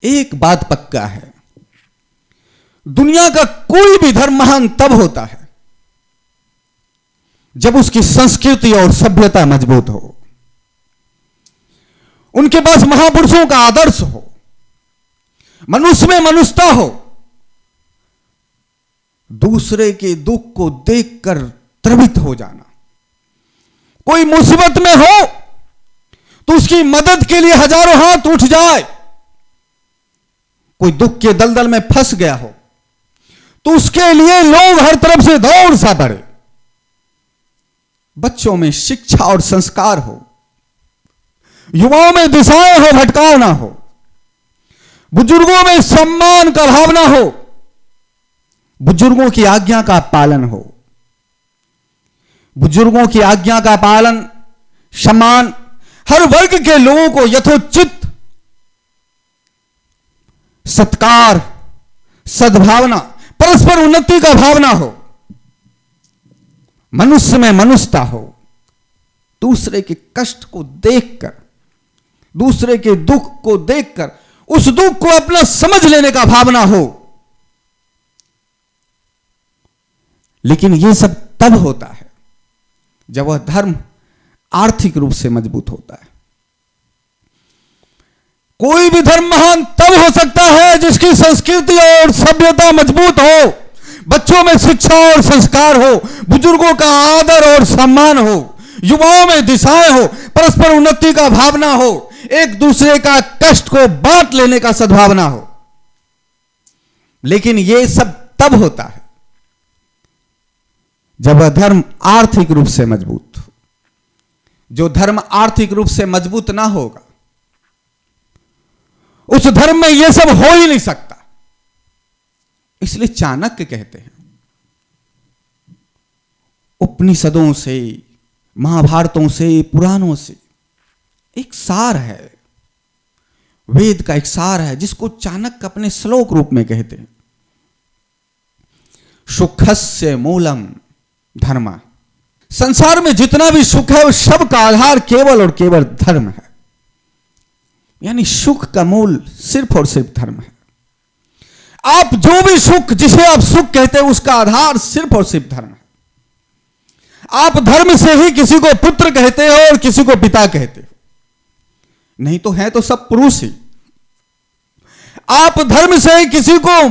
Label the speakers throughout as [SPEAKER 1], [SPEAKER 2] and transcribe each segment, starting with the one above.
[SPEAKER 1] एक बात पक्का है, दुनिया का कोई भी धर्म महान तब होता है जब उसकी संस्कृति और सभ्यता मजबूत हो, उनके पास महापुरुषों का आदर्श हो, मनुष्य में मनुष्यता हो, दूसरे के दुख को देखकर द्रवित हो जाना, कोई मुसीबत में हो तो उसकी मदद के लिए हजारों हाथ उठ जाए, कोई दुख के दलदल में फंस गया हो तो उसके लिए लोग हर तरफ से दौड़ सा पड़े, बच्चों में शिक्षा और संस्कार हो, युवाओं में दिशाएं हो, भटकाव ना हो, बुजुर्गों में सम्मान का भावना हो, बुजुर्गों की आज्ञा का पालन हो, बुजुर्गों की आज्ञा का पालन, सम्मान, हर वर्ग के लोगों को यथोचित सत्कार, सद्भावना, परस्पर उन्नति का भावना हो, मनुष्य में मनुष्यता हो, दूसरे के कष्ट को देखकर, दूसरे के दुख को देखकर उस दुख को अपना समझ लेने का भावना हो। लेकिन यह सब तब होता है जब वह धर्म आर्थिक रूप से मजबूत होता है। कोई भी धर्म महान तब हो सकता है जिसकी संस्कृति और सभ्यता मजबूत हो, बच्चों में शिक्षा और संस्कार हो, बुजुर्गों का आदर और सम्मान हो, युवाओं में दिशाएं हो, परस्पर उन्नति का भावना हो, एक दूसरे का कष्ट को बांट लेने का सद्भावना हो। लेकिन यह सब तब होता है जब वह धर्म आर्थिक रूप से मजबूत हो। जो धर्म आर्थिक रूप से मजबूत ना होगा, उस धर्म में यह सब हो ही नहीं सकता। इसलिए चाणक्य कहते हैं, उपनिषदों से, महाभारतों से, पुराणों से एक सार है, वेद का एक सार है जिसको चाणक्य अपने श्लोक रूप में कहते हैं, सुखस्य मूलम धर्म। संसार में जितना भी सुख है, उस सब का आधार केवल और केवल धर्म है। यानी सुख का मूल सिर्फ और सिर्फ धर्म है। आप जो भी सुख, जिसे आप सुख कहते हैं, उसका आधार सिर्फ और सिर्फ धर्म है। आप धर्म से ही किसी को पुत्र कहते हो और किसी को पिता कहते हो, नहीं तो है तो सब पुरुष ही। आप धर्म से ही किसी को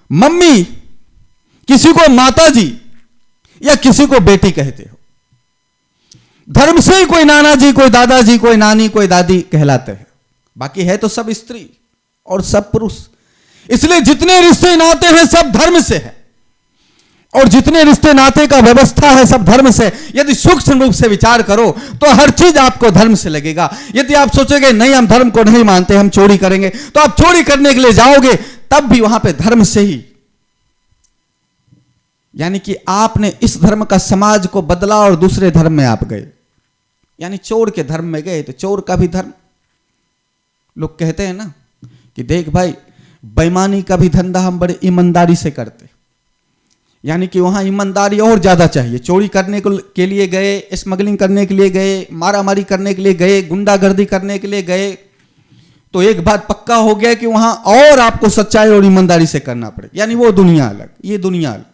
[SPEAKER 1] मम्मी, किसी को माता जी या किसी को बेटी कहते हो। धर्म से ही कोई नाना जी, कोई दादाजी, कोई नानी, कोई दादी कहलाते हैं। बाकी है तो सब स्त्री और सब पुरुष। इसलिए जितने रिश्ते नाते हैं सब धर्म से है, और जितने रिश्ते नाते का व्यवस्था है सब धर्म से। यदि सूक्ष्म रूप से विचार करो तो हर चीज आपको धर्म से लगेगा। यदि आप सोचोगे नहीं हम धर्म को नहीं मानते, हम चोरी करेंगे, तो आप चोरी करने के लिए जाओगे तब भी वहां पे धर्म से ही। यानी कि आपने इस धर्म का समाज को बदला और दूसरे धर्म में आप गए, यानी चोर के धर्म में गए तो चोर का भी धर्म। लोग कहते हैं ना कि देख भाई, बेईमानी का भी धंधा हम बड़े ईमानदारी से करते, यानी कि वहां ईमानदारी और ज्यादा चाहिए। चोरी करने के लिए गए, स्मगलिंग करने के लिए गए, मारामारी करने के लिए गए, गुंडागर्दी करने के लिए गए, तो एक बात पक्का हो गया कि वहां और आपको सच्चाई और ईमानदारी से करना पड़े। यानी वो दुनिया अलग, ये दुनिया अलग,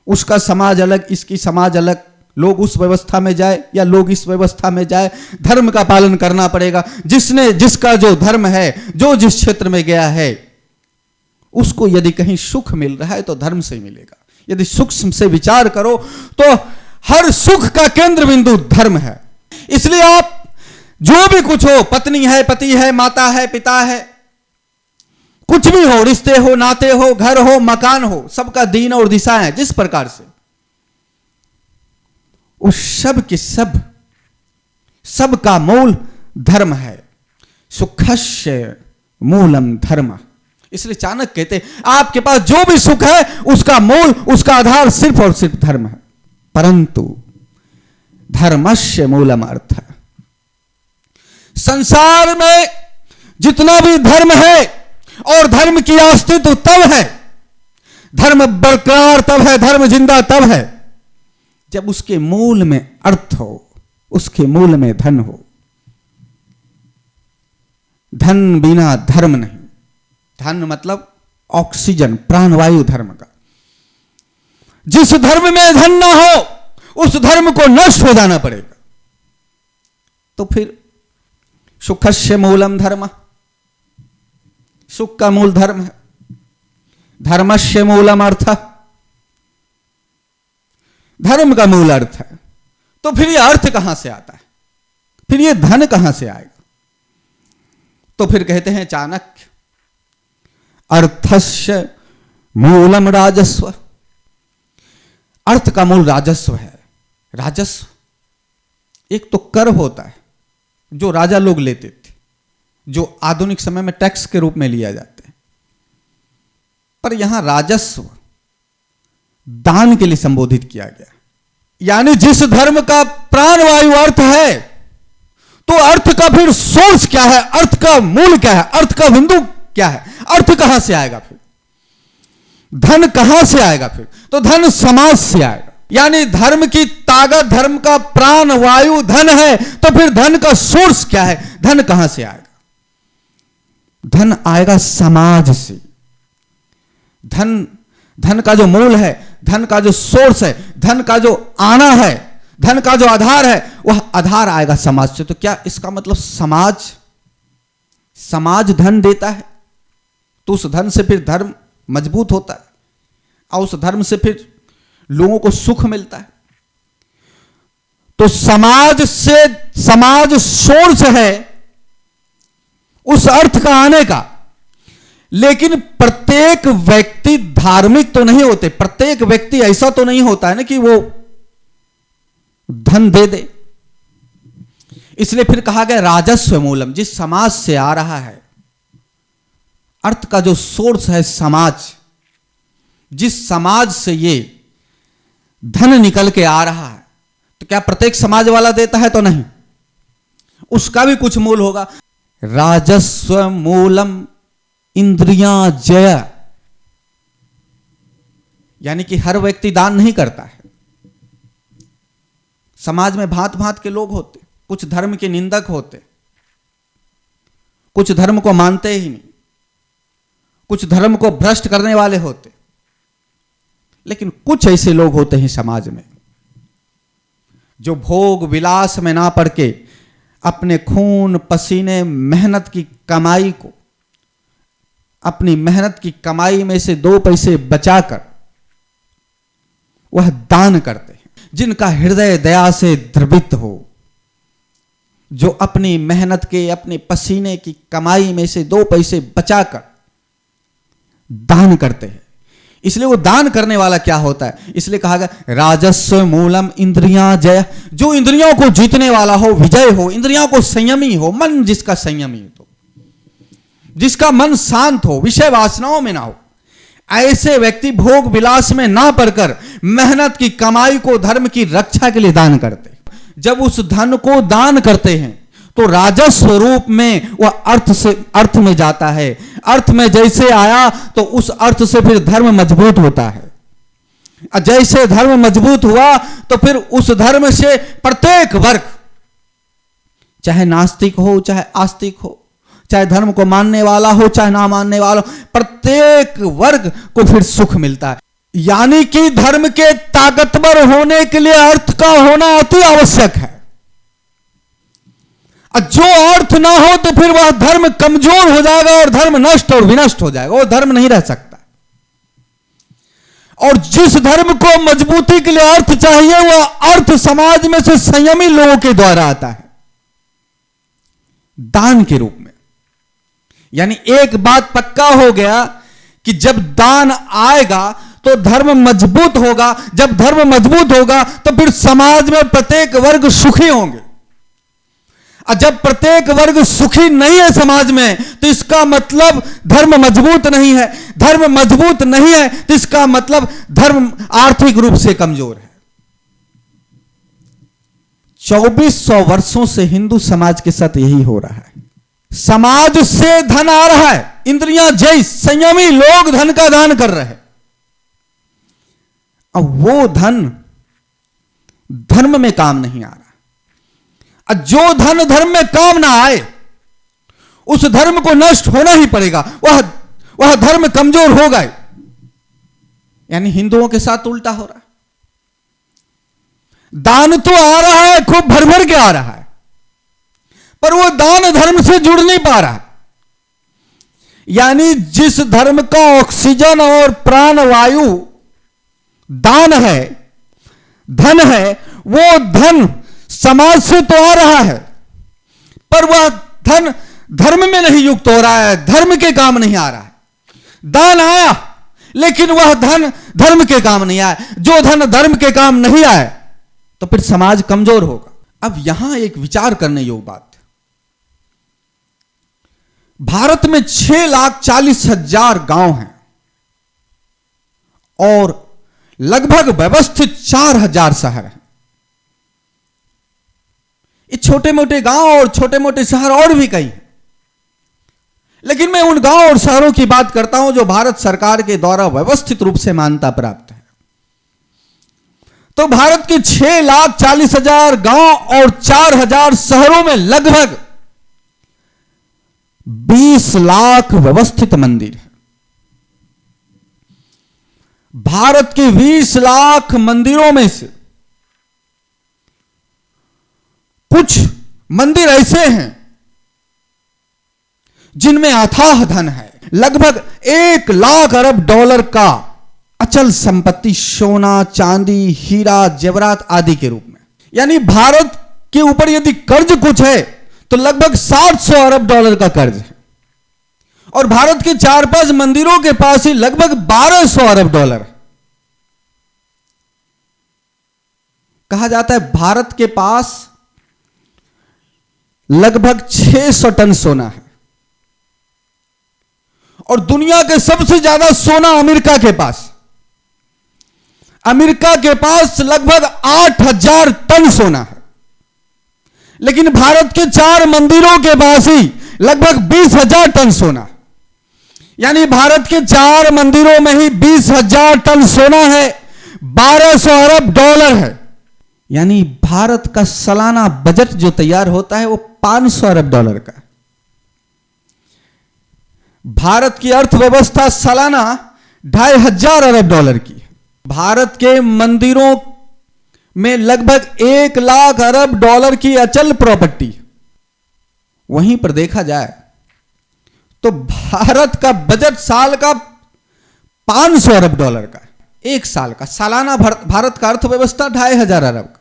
[SPEAKER 1] उसका समाज अलग, इसकी समाज अलग। लोग उस व्यवस्था में जाए या लोग इस व्यवस्था में जाए, धर्म का पालन करना पड़ेगा। जिसका जो धर्म है, जो जिस क्षेत्र में गया है, उसको यदि कहीं सुख मिल रहा है तो धर्म से ही मिलेगा। यदि सूक्ष्म से विचार करो तो हर सुख का केंद्र बिंदु धर्म है। इसलिए आप जो भी कुछ हो, पत्नी है, पति है, माता है, पिता है, कुछ भी हो, रिश्ते हो, नाते हो, घर हो, मकान हो, सबका दीन और दिशा है जिस प्रकार से, उस सब के सब का मूल धर्म है। सुखस्य मूलम धर्म। इसलिए चाणक्य कहते हैं आपके पास जो भी सुख है उसका मूल, उसका आधार सिर्फ और सिर्फ धर्म है। परंतु धर्मस्य मूलम अर्थ। संसार में जितना भी धर्म है, और धर्म की अस्तित्व तब है, धर्म बरकरार तब है, धर्म जिंदा तब है जब उसके मूल में अर्थ हो, उसके मूल में धन हो। धन बिना धर्म नहीं। धन मतलब ऑक्सीजन, प्राणवायु धर्म का। जिस धर्म में धन ना हो उस धर्म को नष्ट हो जाना पड़ेगा। तो फिर सुखस्य मूलम धर्म, सुख का मूल धर्म है। धर्मस्य मूलम अर्थ, धर्म का मूल अर्थ है। तो फिर ये अर्थ कहां से आता है, फिर ये धन कहां से आएगा? तो फिर कहते हैं चाणक्य, अर्थस्य मूलम राजस्व। अर्थ का मूल राजस्व है। राजस्व एक तो कर होता है जो राजा लोग लेते थे, जो आधुनिक समय में टैक्स के रूप में लिया जाता है, पर यहां राजस्व दान के लिए संबोधित किया गया। यानी जिस धर्म का प्राणवायु अर्थ है, तो अर्थ का फिर सोर्स क्या है, अर्थ का मूल क्या है, अर्थ का बिंदु क्या है, अर्थ कहां से आएगा? फिर धन कहां से आएगा? फिर तो धन समाज से आएगा। यानी धर्म की ताकत, धर्म का प्राण वायु धन है, तो फिर धन का सोर्स क्या है, धन कहां से आएगा? धन आएगा समाज से। धन का जो मूल है, धन का जो सोर्स है, धन का जो आना है, धन का जो आधार है, वह आधार आएगा समाज से। तो क्या इसका मतलब समाज धन देता है, तो उस धन से फिर धर्म मजबूत होता है और उस धर्म से फिर लोगों को सुख मिलता है। तो समाज सोर्स है उस अर्थ का आने का। लेकिन प्रत्येक व्यक्ति धार्मिक तो नहीं होते, प्रत्येक व्यक्ति ऐसा तो नहीं होता है ना कि वो धन दे दे। इसलिए फिर कहा गया राजस्व मूलम, जिस समाज से आ रहा है, अर्थ का जो सोर्स है समाज, जिस समाज से ये धन निकल के आ रहा है, तो क्या प्रत्येक समाज वाला देता है? तो नहीं, उसका भी कुछ मूल होगा। राजस्व मूलम इंद्रियां जय, यानी कि हर व्यक्ति दान नहीं करता है। समाज में भांत भांत के लोग होते, कुछ धर्म के निंदक होते, कुछ धर्म को मानते ही नहीं, कुछ धर्म को भ्रष्ट करने वाले होते। लेकिन कुछ ऐसे लोग होते हैं समाज में जो भोग विलास में ना पड़ के अपने खून पसीने मेहनत की कमाई को, अपनी मेहनत की कमाई में से 2 पैसे बचाकर वह दान करते हैं। जिनका हृदय दया से द्रवित हो, जो अपनी मेहनत के, अपने पसीने की कमाई में से 2 पैसे बचाकर दान करते हैं। इसलिए वो दान करने वाला क्या होता है? इसलिए कहा गया राजस्व मूलम इंद्रियां जय। जो इंद्रियों को जीतने वाला हो, विजय हो, इंद्रियों को संयमी हो, मन जिसका संयमी हो, जिसका मन शांत हो, विषय वासनाओं में ना हो, ऐसे व्यक्ति भोग विलास में ना पड़कर मेहनत की कमाई को धर्म की रक्षा के लिए दान करते। जब उस धन को दान करते हैं तो राजस्व रूप में वह अर्थ में जाता है। अर्थ में जैसे आया तो उस अर्थ से फिर धर्म मजबूत होता है। जैसे धर्म मजबूत हुआ तो फिर उस धर्म से प्रत्येक वर्ग, चाहे नास्तिक हो, चाहे आस्तिक हो, चाहे धर्म को मानने वाला हो, चाहे ना मानने वाला हो, प्रत्येक वर्ग को फिर सुख मिलता है। यानी कि धर्म के ताकतवर होने के लिए अर्थ का होना अति आवश्यक है। जो अर्थ ना हो तो फिर वह धर्म कमजोर हो जाएगा और धर्म नष्ट और विनष्ट हो जाएगा, वो धर्म नहीं रह सकता। और जिस धर्म को मजबूती के लिए अर्थ चाहिए, वह अर्थ समाज में से संयमी लोगों के द्वारा आता है, दान के रूप में। यानी एक बात पक्का हो गया कि जब दान आएगा तो धर्म मजबूत होगा। जब धर्म मजबूत होगा तो फिर समाज में प्रत्येक वर्ग सुखी होंगे। और जब प्रत्येक वर्ग सुखी नहीं है समाज में, तो इसका मतलब धर्म मजबूत नहीं है। धर्म मजबूत नहीं है तो इसका मतलब धर्म आर्थिक रूप से कमजोर है। 2400 वर्षों से हिंदू समाज के साथ यही हो रहा है। समाज से धन आ रहा है, इंद्रियां जय, संयमी लोग धन का दान कर रहे हैं। अब वो धन धर्म में काम नहीं आ रहा। जो धन धर्म में काम ना आए उस धर्म को नष्ट होना ही पड़ेगा, वह धर्म कमजोर हो गए। यानी हिंदुओं के साथ उल्टा हो रहा है। दान तो आ रहा है, खूब भर भर के आ रहा है, पर वो दान धर्म से जुड़ नहीं पा रहा है। यानी जिस धर्म का ऑक्सीजन और प्राणवायु दान है, धन है, वो धन समाज से तो आ रहा है, पर वह धन धर्म में नहीं युक्त हो रहा है, धर्म के काम नहीं आ रहा है। दान आया, लेकिन वह धन धर्म के काम नहीं आया। जो धन धर्म के काम नहीं आए तो फिर समाज कमजोर होगा। अब यहां एक विचार करने योग्य बात, भारत में 6,40,000 गांव हैं और लगभग व्यवस्थित 4,000 शहर हैं। ये छोटे मोटे गांव और छोटे मोटे शहर और भी कई हैं, लेकिन मैं उन गांव और शहरों की बात करता हूं जो भारत सरकार के द्वारा व्यवस्थित रूप से मान्यता प्राप्त है। तो भारत के 6,40,000 गांव और 4,000 शहरों में लगभग 20 लाख व्यवस्थित मंदिर है। भारत के 20 लाख मंदिरों में से कुछ मंदिर ऐसे हैं जिनमें अथाह धन है। लगभग 1 लाख अरब डॉलर का अचल संपत्ति, सोना, चांदी, हीरा, जेवरात आदि के रूप में। यानी भारत के ऊपर यदि कर्ज कुछ है तो लगभग 700 अरब डॉलर का कर्ज है, और भारत के 4-5 मंदिरों के पास ही लगभग 1,200 अरब डॉलर है। कहा जाता है भारत के पास लगभग 600 टन सोना है, और दुनिया के सबसे ज्यादा सोना अमेरिका के पास। अमेरिका के पास लगभग 8,000 टन सोना है, लेकिन भारत के 4 मंदिरों के पास ही लगभग 20,000 टन सोना है। यानी भारत के 4 मंदिरों में ही 20,000 टन सोना है, 1,200 अरब डॉलर है। यानी भारत का सालाना बजट जो तैयार होता है वो 500 अरब डॉलर का। भारत की अर्थव्यवस्था सालाना 2,500 अरब डॉलर की है। भारत के मंदिरों में लगभग 1 लाख अरब डॉलर की अचल प्रॉपर्टी। वहीं पर देखा जाए तो भारत का बजट साल का 500 अरब डॉलर का, एक साल का। सालाना भारत का अर्थव्यवस्था 2,500 अरब का।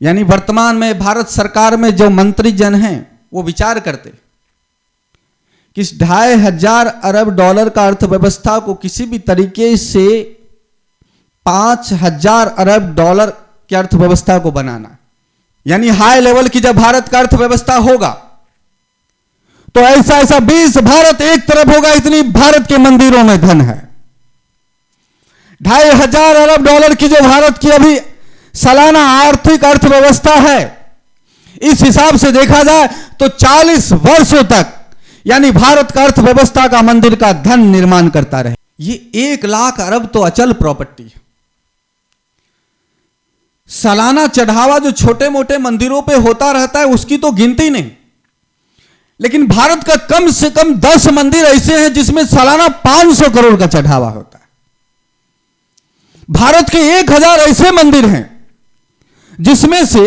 [SPEAKER 1] यानी वर्तमान में भारत सरकार में जो मंत्री जन हैं वो विचार करते कि इस 2,500 अरब डॉलर का अर्थव्यवस्था को किसी भी तरीके से 5,000 अरब डॉलर की अर्थव्यवस्था को बनाना। यानी हाई लेवल की जब भारत का अर्थव्यवस्था होगा तो ऐसा 20 भारत एक तरफ होगा, इतनी भारत के मंदिरों में धन है। 2,500 अरब डॉलर की जो भारत की अभी सालाना आर्थिक अर्थव्यवस्था है, इस हिसाब से देखा जाए तो 40 वर्षों तक यानी भारत का अर्थव्यवस्था का मंदिर का धन निर्माण करता रहे। ये 1 लाख अरब तो अचल प्रॉपर्टी है। सालाना चढ़ावा जो छोटे मोटे मंदिरों पे होता रहता है उसकी तो गिनती नहीं, लेकिन भारत का कम से कम 10 मंदिर ऐसे हैं जिसमें सालाना 500 करोड़ का चढ़ावा होता है। भारत के 1,000 ऐसे मंदिर हैं जिसमें से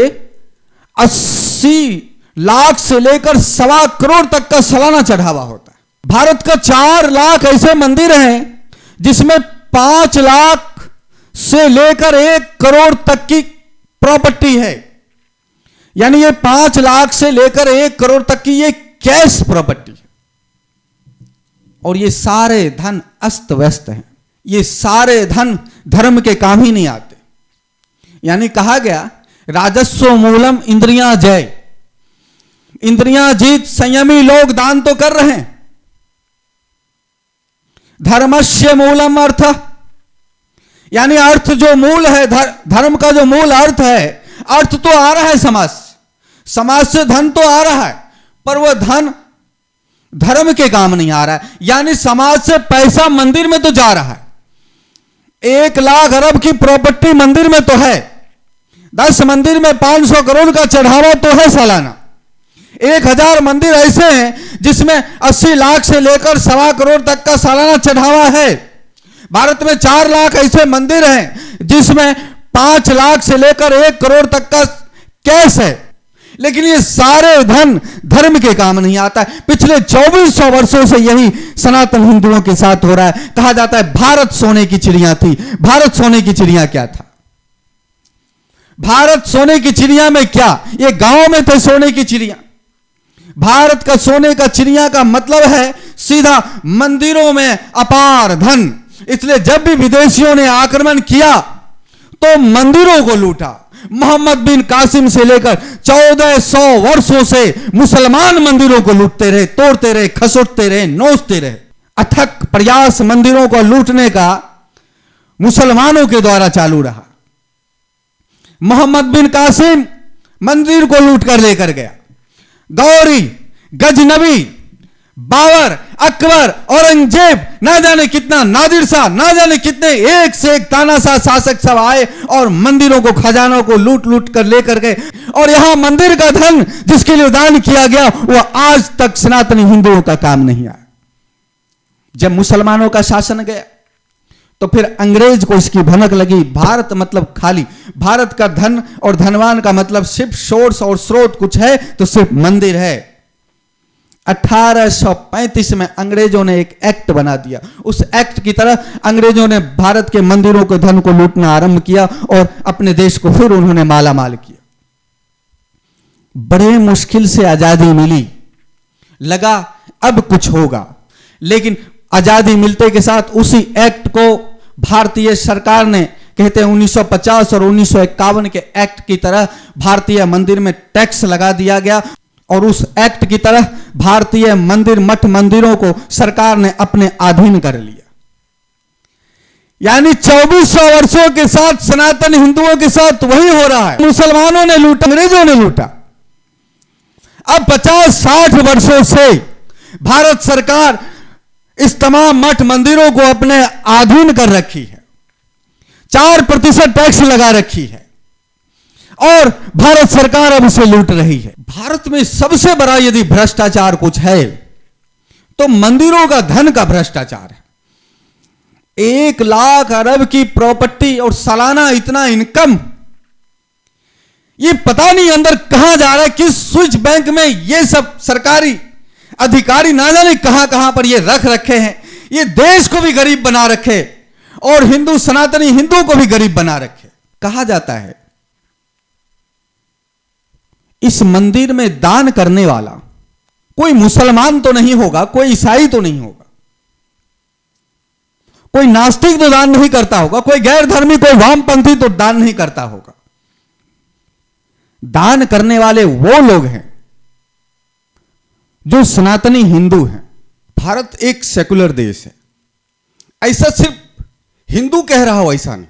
[SPEAKER 1] 80 लाख से लेकर 1.25 करोड़ तक का सालाना चढ़ावा होता है। भारत का 4 लाख ऐसे मंदिर हैं जिसमें 5 लाख से लेकर 1 करोड़ तक की प्रॉपर्टी है। यानी ये 5 लाख से लेकर 1 करोड़ तक की ये कैश प्रॉपर्टी है। और ये सारे धन अस्त व्यस्त हैं। ये सारे धन धर्म के काम ही नहीं आते। यानी कहा गया राजस्व मूलम इंद्रियां जय। इंद्रियां जीत संयमी लोग दान तो कर रहे हैं। धर्मस्य मूलम अर्थ, यानी अर्थ जो मूल है, धर्म का जो मूल अर्थ है, अर्थ तो आ रहा है समाज से धन तो आ रहा है, पर वह धन धर्म के काम नहीं आ रहा है। यानी समाज से पैसा मंदिर में तो जा रहा है। 1 लाख अरब की प्रॉपर्टी मंदिर में तो है, 10 मंदिर में 500 करोड़ का चढ़ावा तो है सालाना। 1000 मंदिर ऐसे हैं जिसमें 80 लाख से लेकर 1.25 करोड़ तक का सालाना चढ़ावा है। भारत में 4 लाख ऐसे मंदिर हैं जिसमें 5 लाख से लेकर 1 करोड़ तक का कैश है। लेकिन ये सारे धन धर्म के काम नहीं आता है। पिछले 2400 वर्षों से यही सनातन हिंदुओं के साथ हो रहा है। कहा जाता है भारत सोने की चिड़िया थी। भारत सोने की चिड़िया क्या था? भारत सोने की चिड़िया में क्या, ये गांव में थे सोने की चिड़िया। भारत का सोने का चिड़िया का मतलब है सीधा मंदिरों में अपार धन। इसलिए जब भी विदेशियों ने आक्रमण किया तो मंदिरों को लूटा। मोहम्मद बिन कासिम से लेकर 1400 वर्षों से मुसलमान मंदिरों को लूटते रहे, तोड़ते रहे, खसोटते रहे, नोचते रहे। अथक प्रयास मंदिरों को लूटने का मुसलमानों के द्वारा चालू रहा। मोहम्मद बिन कासिम मंदिर को लूट कर लेकर गया। गौरी, गजनबी, बाबर, अकबर, औरंगजेब, ना जाने कितना, नादिर शाह, ना जाने कितने एक से एक तानाशाह शासक सब आए और मंदिरों को, खजानों को लूट लूट कर लेकर गए। और यहां मंदिर का धन जिसके लिए दान किया गया वो आज तक सनातनी हिंदुओं का काम नहीं आया। जब मुसलमानों का शासन गया तो फिर अंग्रेज को इसकी भनक लगी। भारत मतलब खाली, भारत का धन और धनवान का मतलब सिर्फ सोर्स और स्रोत कुछ है तो सिर्फ मंदिर है। 1835 में अंग्रेजों ने एक एक्ट बना दिया। उस एक्ट की तरह अंग्रेजों ने भारत के मंदिरों के धन को लूटना आरंभ किया और अपने देश को फिर उन्होंने माला माल किया। बड़े मुश्किल से आजादी मिली, लगा अब कुछ होगा, लेकिन आजादी मिलते के साथ उसी एक्ट को भारतीय सरकार ने, कहते हैं 1950 और 1951 के एक्ट की तरह भारतीय मंदिर में टैक्स लगा दिया गया। और उस एक्ट की तरह भारतीय मंदिर, मठ मंदिरों को सरकार ने अपने अधीन कर लिया। यानी 2400 वर्षों के साथ सनातन हिंदुओं के साथ वही हो रहा है। मुसलमानों ने लूटा, अंग्रेजों ने लूटा। अब 50-60 वर्षों से भारत सरकार इस तमाम मठ मंदिरों को अपने अधीन कर रखी है। 4% टैक्स लगा रखी है और भारत सरकार अब उसे लूट रही है। भारत में सबसे बड़ा यदि भ्रष्टाचार कुछ है तो मंदिरों का धन का भ्रष्टाचार है। 1 लाख अरब की प्रॉपर्टी और सालाना इतना इनकम, ये पता नहीं अंदर कहां जा रहा है, किस स्विच बैंक में ये सब सरकारी अधिकारी ना जाने कहां कहां पर ये रख रखे हैं। ये देश को भी गरीब बना रखे और हिंदू, सनातनी हिंदू को भी गरीब बना रखे। कहा जाता है इस मंदिर में दान करने वाला कोई मुसलमान तो नहीं होगा, कोई ईसाई तो नहीं होगा, कोई नास्तिक तो दान नहीं करता होगा, कोई गैर धर्मी, कोई वामपंथी तो दान नहीं करता होगा। दान करने वाले वो लोग हैं जो सनातनी हिंदू हैं। भारत एक सेकुलर देश है। ऐसा सिर्फ हिंदू कह रहा हो ऐसा नहीं,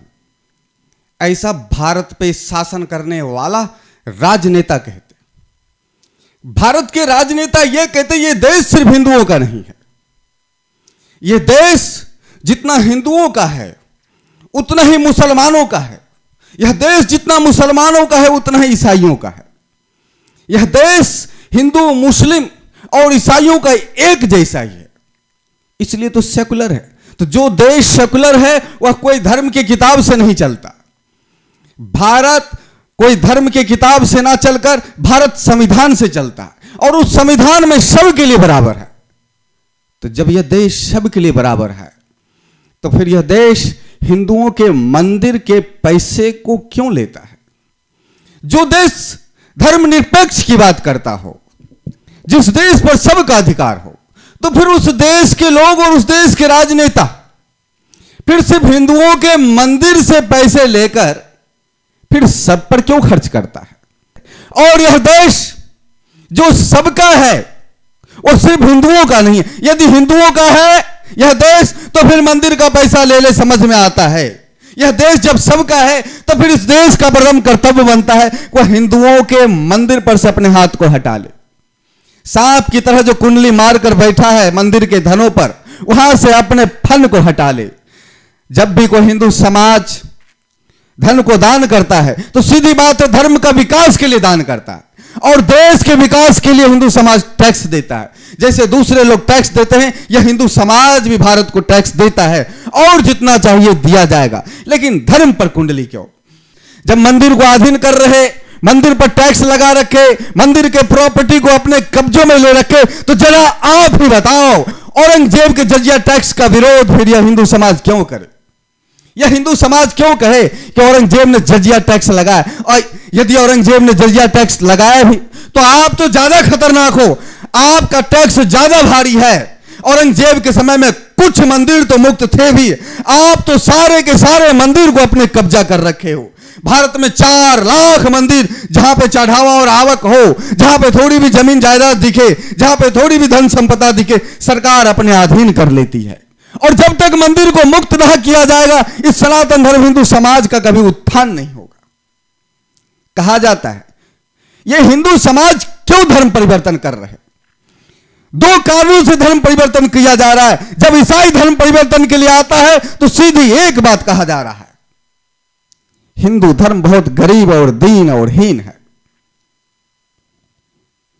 [SPEAKER 1] ऐसा भारत पे शासन करने वाला राजनेता कहते। भारत के राजनेता यह कहते ये देश सिर्फ हिंदुओं का नहीं है। यह देश जितना हिंदुओं का है उतना ही मुसलमानों का है। यह देश जितना मुसलमानों का है उतना ही ईसाइयों का है। यह देश हिंदू, मुस्लिम और ईसाइयों का एक जैसा ही है, इसलिए तो सेकुलर है। तो जो देश सेकुलर है वह कोई धर्म की किताब से नहीं चलता। भारत कोई धर्म की किताब से ना चलकर भारत संविधान से चलता है और उस संविधान में सबके लिए बराबर है। तो जब यह देश सबके लिए बराबर है तो फिर यह देश हिंदुओं के मंदिर के पैसे को क्यों लेता है? जो देश धर्मनिरपेक्ष की बात करता हो, जिस देश पर सबका अधिकार हो, तो फिर उस देश के लोग और उस देश के राजनेता फिर सिर्फ हिंदुओं के मंदिर से पैसे लेकर फिर सब पर क्यों खर्च करता है? और यह देश जो सबका है वो सिर्फ हिंदुओं का नहीं है। यदि हिंदुओं का है यह देश तो फिर मंदिर का पैसा ले ले, समझ में आता है। यह देश जब सबका है तो फिर इस देश का प्रथम कर्तव्य बनता है वह हिंदुओं के मंदिर पर से अपने हाथ को हटा ले। सांप की तरह जो कुंडली मारकर बैठा है मंदिर के धनों पर, वहां से अपने फन को हटा ले। जब भी कोई हिंदू समाज धन को दान करता है तो सीधी बात है धर्म का विकास के लिए दान करता है। और देश के विकास के लिए हिंदू समाज टैक्स देता है। जैसे दूसरे लोग टैक्स देते हैं, यह हिंदू समाज भी भारत को टैक्स देता है और जितना चाहिए दिया जाएगा। लेकिन धर्म पर कुंडली क्यों? जब मंदिर को अधीन कर रहे, मंदिर पर टैक्स लगा रखे, मंदिर के प्रॉपर्टी को अपने कब्जों में ले रखे, तो जरा आप ही बताओ, औरंगजेब के जजिया टैक्स का विरोध फिर यह हिंदू समाज क्यों करे? यह हिंदू समाज क्यों कहे कि औरंगजेब ने जजिया टैक्स लगाया? और यदि औरंगजेब ने जजिया टैक्स लगाया भी तो आप तो ज्यादा खतरनाक हो, आपका टैक्स ज्यादा भारी है। औरंगजेब के समय में कुछ मंदिर तो मुक्त थे भी, आप तो सारे के सारे मंदिर को अपने कब्जा कर रखे हो। भारत में 4 लाख मंदिर, जहां पे चढ़ावा और आवक हो, जहां पे थोड़ी भी जमीन जायदाद दिखे, जहां पे थोड़ी भी धन संपदा दिखे, सरकार अपने अधीन कर लेती है। और जब तक मंदिर को मुक्त न किया जाएगा, इस सनातन धर्म हिंदू समाज का कभी उत्थान नहीं होगा। कहा जाता है यह हिंदू समाज क्यों धर्म परिवर्तन कर रहे हैं? 2 कारणों से धर्म परिवर्तन किया जा रहा है। जब ईसाई धर्म परिवर्तन के लिए आता है तो सीधी एक बात कहा जा रहा है, हिंदू धर्म बहुत गरीब और दीन और हीन है।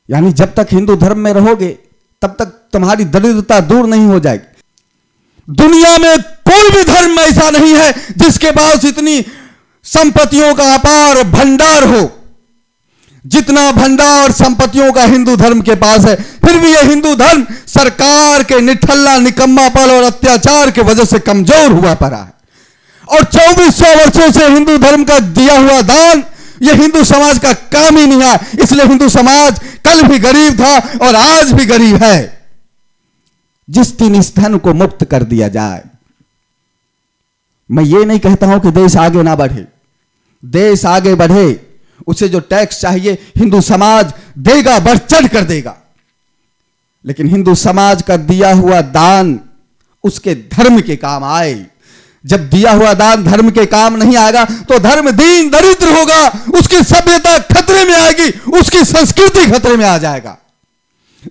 [SPEAKER 1] यानी जब तक हिंदू धर्म में रहोगे तब तक तुम्हारी दरिद्रता दूर नहीं हो जाएगी। दुनिया में कोई भी धर्म ऐसा नहीं है जिसके पास इतनी संपत्तियों का अपार भंडार हो, जितना भंडार संपत्तियों का हिंदू धर्म के पास है। फिर भी यह हिंदू धर्म सरकार के निठल्ला निकम्मापन और अत्याचार की वजह से कमजोर हुआ पड़ा है। और 2400 वर्षों से हिंदू धर्म का दिया हुआ दान यह हिंदू समाज का काम ही नहीं है। इसलिए हिंदू समाज कल भी गरीब था और आज भी गरीब है। जिस दिन इस धन को मुक्त कर दिया जाए, मैं ये नहीं कहता हूं कि देश आगे ना बढ़े, देश आगे बढ़े, उसे जो टैक्स चाहिए हिंदू समाज देगा, बढ़ चढ़ कर देगा। लेकिन हिंदू समाज का दिया हुआ दान उसके धर्म के काम आए। जब दिया हुआ दान धर्म के काम नहीं आएगा तो धर्म दीन दरिद्र होगा, उसकी सभ्यता खतरे में आएगी, उसकी संस्कृति खतरे में आ जाएगा,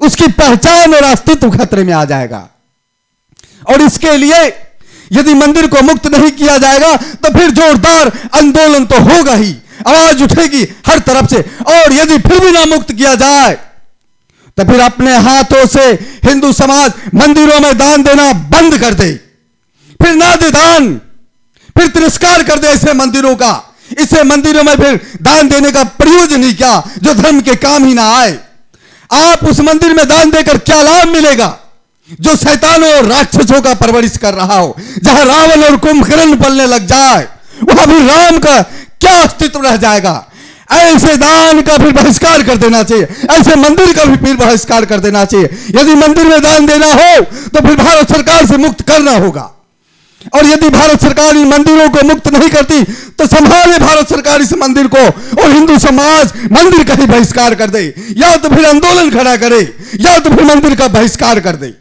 [SPEAKER 1] उसकी पहचान और अस्तित्व खतरे में आ जाएगा। और इसके लिए यदि मंदिर को मुक्त नहीं किया जाएगा तो फिर जोरदार आंदोलन तो होगा ही, आवाज उठेगी हर तरफ से। और यदि फिर भी ना मुक्त किया जाए तो फिर अपने हाथों से हिंदू समाज मंदिरों में दान देना बंद कर दे, फिर ना दे दान, फिर तिरस्कार कर दे ऐसे मंदिरों का। इसे मंदिरों में फिर दान देने का प्रयोजन ही क्या, जो धर्म के काम ही ना आए। आप उस मंदिर में दान देकर क्या लाभ मिलेगा जो शैतानों और राक्षसों का परवरिश कर रहा हो? जहां रावण और कुंभकर्ण पलने लग जाए वहां भी राम का क्या अस्तित्व रह जाएगा? ऐसे दान का फिर बहिष्कार कर देना चाहिए, ऐसे मंदिर का भी फिर बहिष्कार कर देना चाहिए। यदि मंदिर में दान देना हो तो फिर भारत सरकार से मुक्त करना होगा। और यदि भारत सरकार इन मंदिरों को मुक्त नहीं करती तो संभाले भारत सरकार इस मंदिर को और हिंदू समाज मंदिर का ही बहिष्कार कर दे, या तो फिर आंदोलन खड़ा करे, या तो फिर मंदिर का बहिष्कार कर दे।